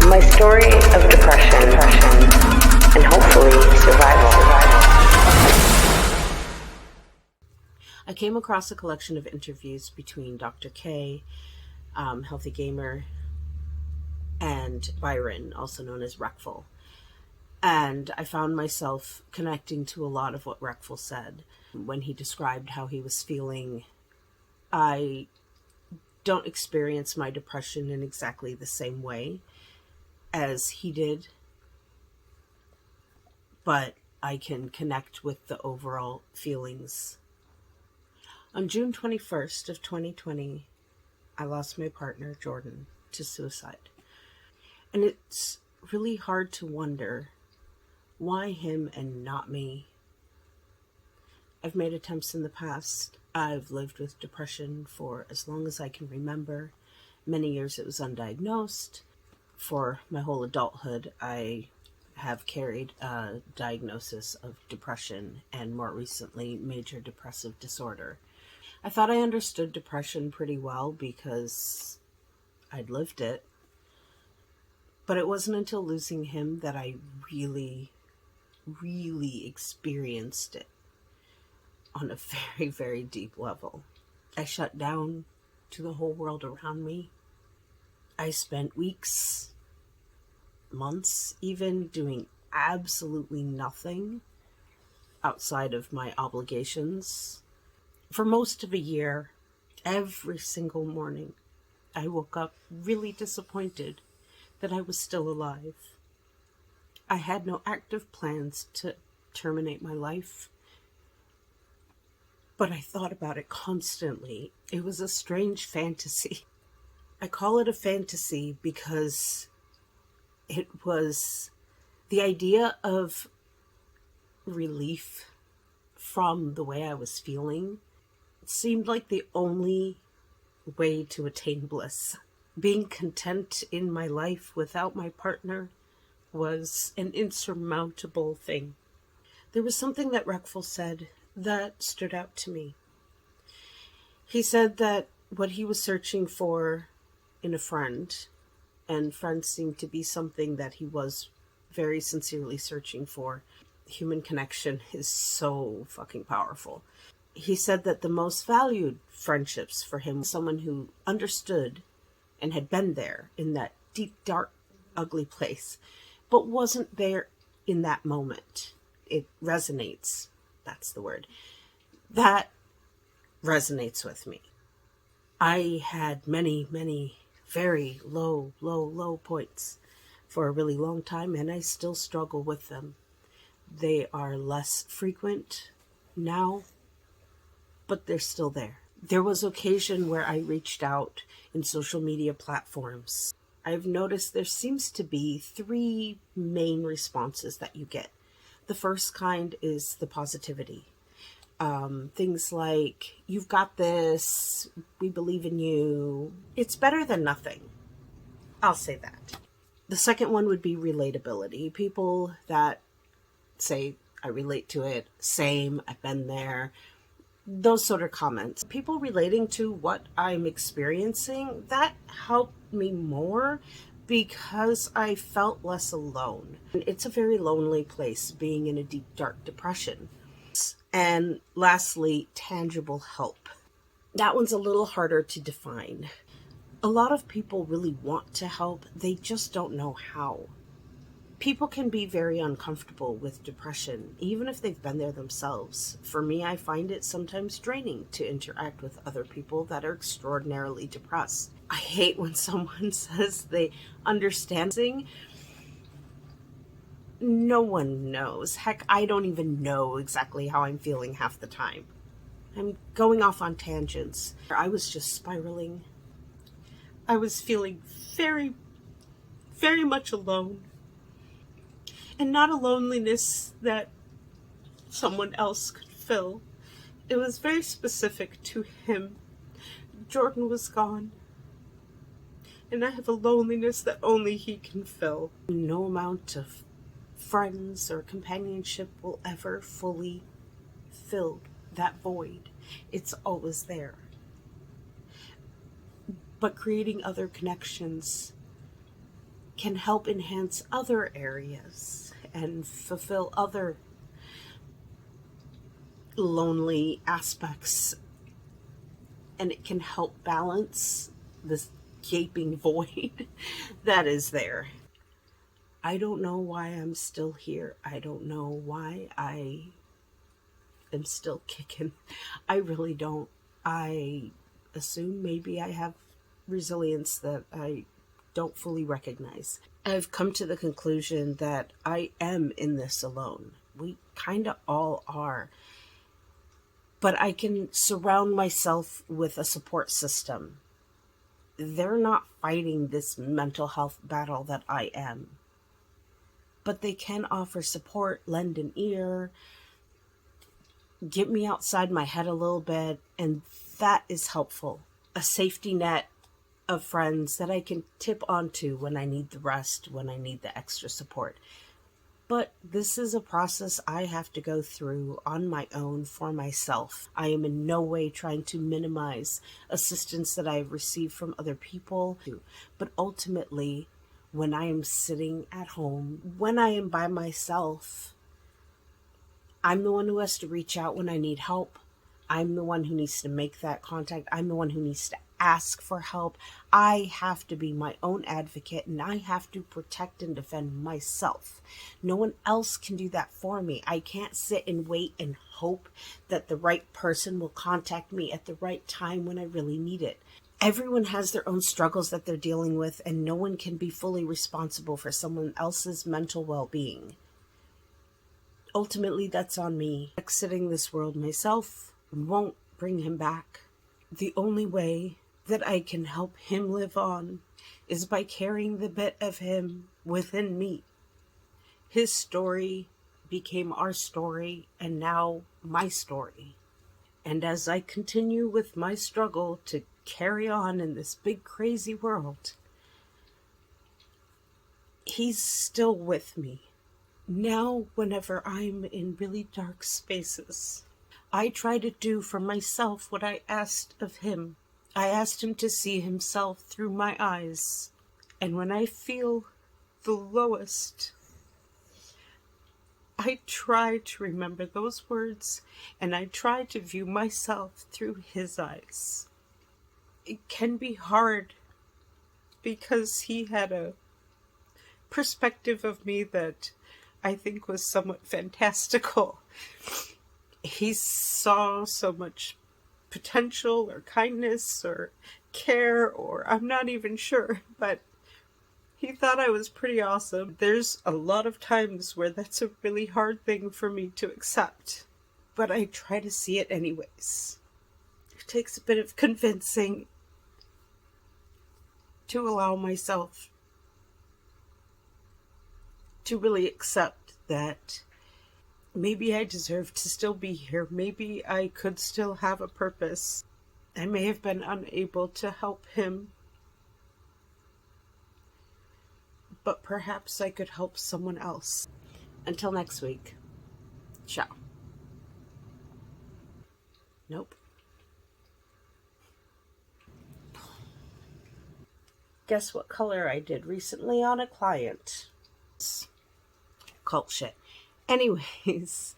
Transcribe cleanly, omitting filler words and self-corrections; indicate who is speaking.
Speaker 1: My story of depression and hopefully survival.
Speaker 2: I came across a collection of interviews between Dr. K, Healthy Gamer, and Byron, also known as Reckful. And I found myself connecting to a lot of what Reckful said when he described how he was feeling. I don't experience my depression in exactly the same way as he did, but I can connect with the overall feelings. On June 21st of 2020, I lost my partner, Jordan, to suicide. And it's really hard to wonder, why him and not me? I've made attempts in the past. I've lived with depression for as long as I can remember. Many years it was undiagnosed. For my whole adulthood, I have carried a diagnosis of depression and more recently major depressive disorder. I thought I understood depression pretty well because I'd lived it. But it wasn't until losing him that I really experienced it on a very, very deep level. I shut down to the whole world around me. I spent weeks, months even, doing absolutely nothing outside of my obligations. For most of a year, every single morning, I woke up really disappointed that I was still alive. I had no active plans to terminate my life, but I thought about it constantly. It was a strange fantasy. I call it a fantasy because it was the idea of relief from the way I was feeling. It seemed like the only way to attain bliss. Being content in my life without my partner was an insurmountable thing. There was something that Reckful said that stood out to me. He said that what he was searching for in a friend, and friends seemed to be something that he was very sincerely searching for. Human connection is so fucking powerful. He said that the most valued friendships for him was someone who understood and had been there in that deep, dark, ugly place, but wasn't there in that moment. It resonates. That's the word. That resonates with me. I had many very low points for a really long time, and I still struggle with them. They are less frequent now, but they're still there. There was occasion where I reached out in social media platforms. I've noticed there seems to be 3 main responses that you get. The first kind is the positivity. Things like, you've got this, we believe in you. It's better than nothing. I'll say that. The second one would be relatability. People that say, I relate to it, same, I've been there. Those sort of comments. People relating to what I'm experiencing, that helped me more because I felt less alone. It's a very lonely place being in a deep, dark depression. And lastly, tangible help. That one's a little harder to define. A lot of people really want to help, they just don't know how. People can be very uncomfortable with depression, even if they've been there themselves. For me, I find it sometimes draining to interact with other people that are extraordinarily depressed. I hate when someone says they understand something. No one knows. Heck, I don't even know exactly how I'm feeling half the time. I'm going off on tangents. I was just spiraling. I was feeling very much alone. And not a loneliness that someone else could fill. It was very specific to him. Jordan was gone. And I have a loneliness that only he can fill. No amount of friends or companionship will ever fully fill that void. It's always there. But creating other connections can help enhance other areas and fulfill other lonely aspects, and it can help balance this gaping void that is there. I don't know why I'm still here. I don't know why I am still kicking. I really don't. I assume maybe I have resilience that I don't fully recognize. I've come to the conclusion that I am in this alone. We kind of all are. But I can surround myself with a support system. They're not fighting this mental health battle that I am. But they can offer support, lend an ear, get me outside my head a little bit, and that is helpful. A safety net of friends that I can tip onto when I need the rest, when I need the extra support. But this is a process I have to go through on my own for myself. I am in no way trying to minimize assistance that I have received from other people. But ultimately, when I am sitting at home, when I am by myself, I'm the one who has to reach out when I need help. I'm the one who needs to make that contact. I'm the one who needs to ask for help. I have to be my own advocate, and I have to protect and defend myself. No one else can do that for me. I can't sit and wait and hope that the right person will contact me at the right time when I really need it. Everyone has their own struggles that they're dealing with, and no one can be fully responsible for someone else's mental well-being. Ultimately, that's on me. Exiting this world myself won't bring him back. The only way that I can help him live on is by carrying the bit of him within me. His story became our story, and now my story. And as I continue with my struggle to carry on in this big crazy world, he's still with me. Now, whenever I'm in really dark spaces, I try to do for myself what I asked of him. I asked him to see himself through my eyes. And when I feel the lowest, I try to remember those words, and I try to view myself through his eyes. It can be hard because he had a perspective of me that I think was somewhat fantastical. He saw so much potential or kindness or care, or I'm not even sure, but he thought I was pretty awesome. There's a lot of times where that's a really hard thing for me to accept, but I try to see it anyways. It takes a bit of convincing to allow myself to really accept that maybe I deserve to still be here. Maybe I could still have a purpose. I may have been unable to help him, but perhaps I could help someone else. Until next week. Ciao. Nope. Guess what color I did recently on a client? Cult shit. Anyways,